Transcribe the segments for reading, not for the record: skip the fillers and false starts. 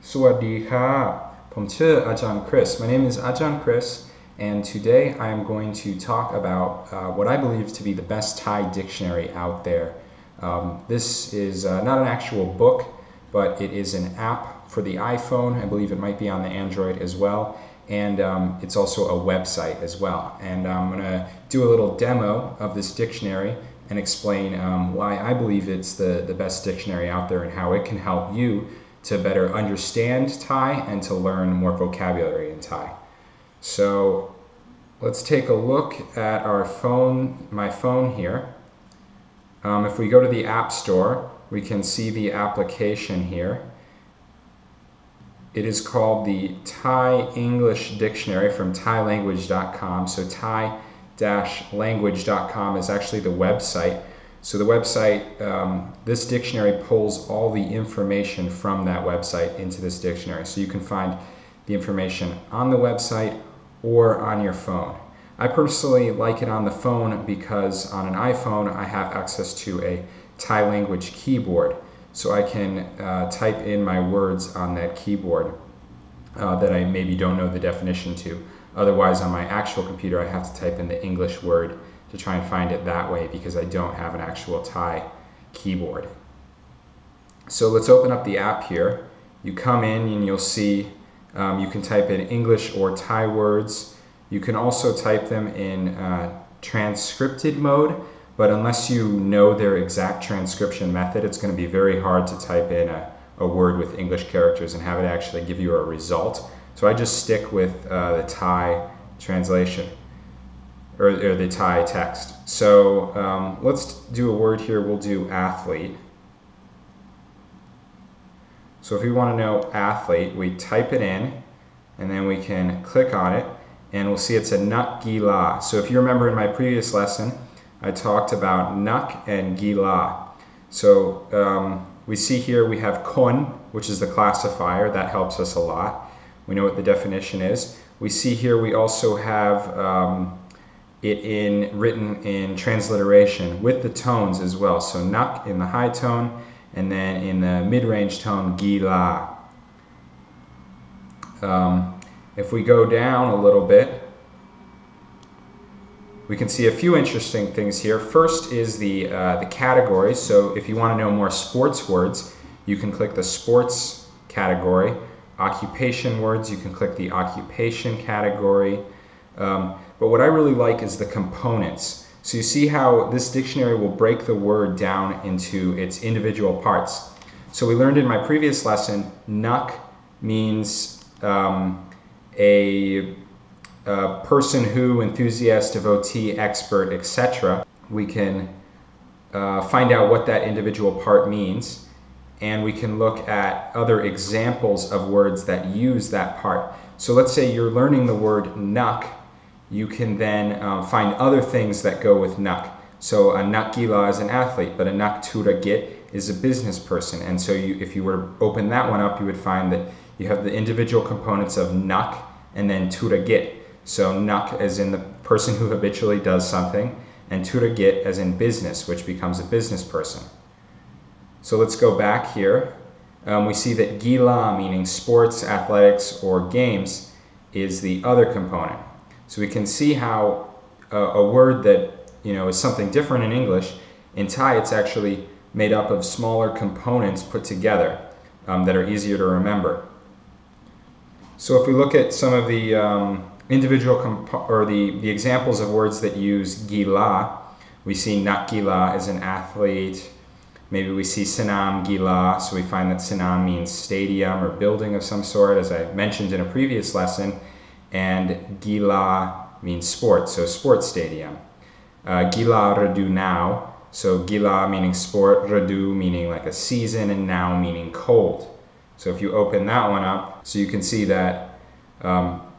สวัสดีครับผมชื่ออาจารย์ Chris. My name is Ajahn Chris, and today I am going to talk about what I believe to be the best Thai dictionary out there. This is not an actual book, but it is an app for the iPhone. I believe it might be on the Android as well, and it's also a website as well. And I'm going to do a little demo of this dictionary and explain why I believe it's the best dictionary out there and how it can help you to better understand Thai and to learn more vocabulary in Thai. So let's take a look at our phone, my phone here. If we go to the App Store, we can see the application here. It is called the Thai English Dictionary from thailanguage.com. So thai-language.com is actually the website. So the website, this dictionary pulls all the information from that website into this dictionary. So you can find the information on the website or on your phone. I personally like it on the phone because on an iPhone I have access to a Thai language keyboard. So I can type in my words on that keyboard that I maybe don't know the definition to. Otherwise, on my actual computer, I have to type in the English word to try and find it that way because I don't have an actual Thai keyboard. So let's open up the app here. You come in and you'll see you can type in English or Thai words. You can also type them in transcripted mode, but unless you know their exact transcription method, it's going to be very hard to type in a word with English characters and have it actually give you a result. So I just stick with the Thai translation. Or the Thai text. So let's do a word here. We'll do athlete. So if we want to know athlete, we type it in and then we can click on it and we'll see it's a nak gila. So if you remember in my previous lesson, I talked about nak and gila. So we see here we have kon, which is the classifier. That helps us a lot. We know what the definition is. We see here we also have it written in transliteration with the tones as well. So nak in the high tone, and then in the mid-range tone, gila. If we go down a little bit, we can see a few interesting things here. First is the category. So if you want to know more sports words, you can click the sports category. Occupation words, you can click the occupation category. But what I really like is the components. So you see how this dictionary will break the word down into its individual parts. So we learned in my previous lesson, nuk means a person who, enthusiast, devotee, expert, etc. We can find out what that individual part means, and we can look at other examples of words that use that part. So let's say you're learning the word nuk. You can then find other things that go with nuk. So a nak gila is an athlete, but a nak turagit is a business person. And so if you were to open that one up, you would find that you have the individual components of nuk and then turagit. So nuk as in the person who habitually does something, and turagit as in business, which becomes a business person. So let's go back here. We see that gila, meaning sports, athletics, or games, is the other component. So we can see how a word that is something different in English, in Thai it's actually made up of smaller components put together that are easier to remember. So if we look at some of the individual the examples of words that use gila, we see nak gila as an athlete. Maybe we see sanam gila, so we find that sanam means stadium or building of some sort, as I mentioned in a previous lesson. And gila means sport, so sports stadium. Gila radu now, so gila meaning sport, radu meaning like a season, and now meaning cold. So if you open that one up, so you can see that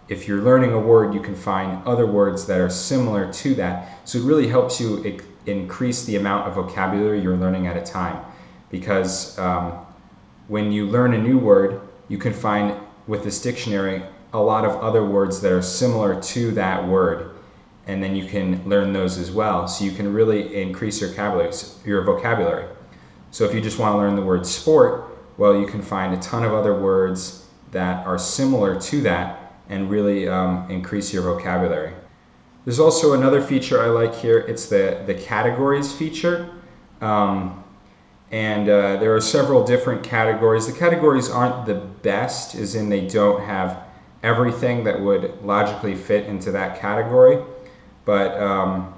if you're learning a word, you can find other words that are similar to that. So it really helps you increase the amount of vocabulary you're learning at a time. Because when you learn a new word, you can find with this dictionary a lot of other words that are similar to that word, and then you can learn those as well. So you can really increase your vocabulary. So if you just want to learn the word sport, well, you can find a ton of other words that are similar to that and really increase your vocabulary. There's also another feature I like here. It's the categories feature. There are several different categories. The categories aren't the best, as in they don't have everything that would logically fit into that category, but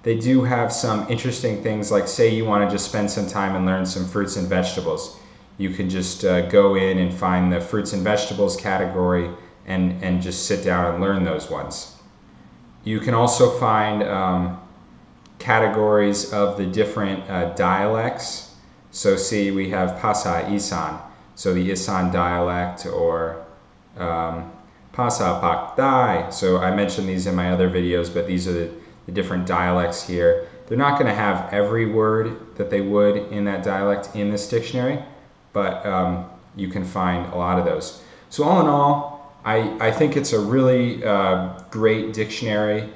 they do have some interesting things, like say you want to just spend some time and learn some fruits and vegetables. You can just go in and find the fruits and vegetables category and just sit down and learn those ones. You can also find categories of the different dialects. So see, we have Pasa Isan, so the Isan dialect, or Pasa Paktai. So I mentioned these in my other videos, but these are the different dialects here. They're not going to have every word that they would in that dialect in this dictionary, but you can find a lot of those. So all in all, I think it's a really great dictionary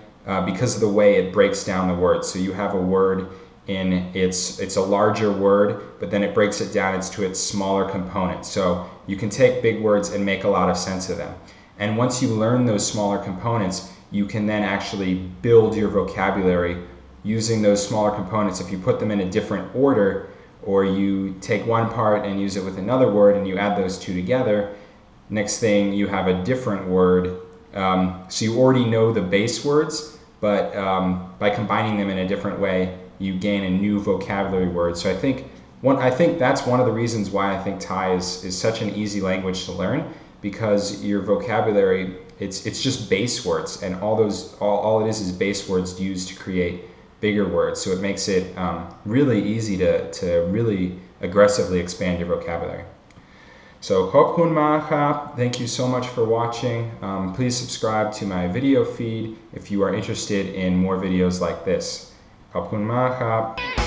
because of the way it breaks down the words. So you have a word in it's a larger word, but then it breaks it down into its smaller components. So you can take big words and make a lot of sense of them. And once you learn those smaller components, you can then actually build your vocabulary using those smaller components. If you put them in a different order, or you take one part and use it with another word and you add those two together, next thing you have a different word. So you already know the base words, but by combining them in a different way, you gain a new vocabulary word. So I think that's one of the reasons why I think Thai is such an easy language to learn, because your vocabulary, it's just base words, and all it is base words used to create bigger words. So it makes it really easy to really aggressively expand your vocabulary. So Khop Kun Ma Khap, thank you so much for watching. Please subscribe to my video feed if you are interested in more videos like this. Khop Kun Ma Khap.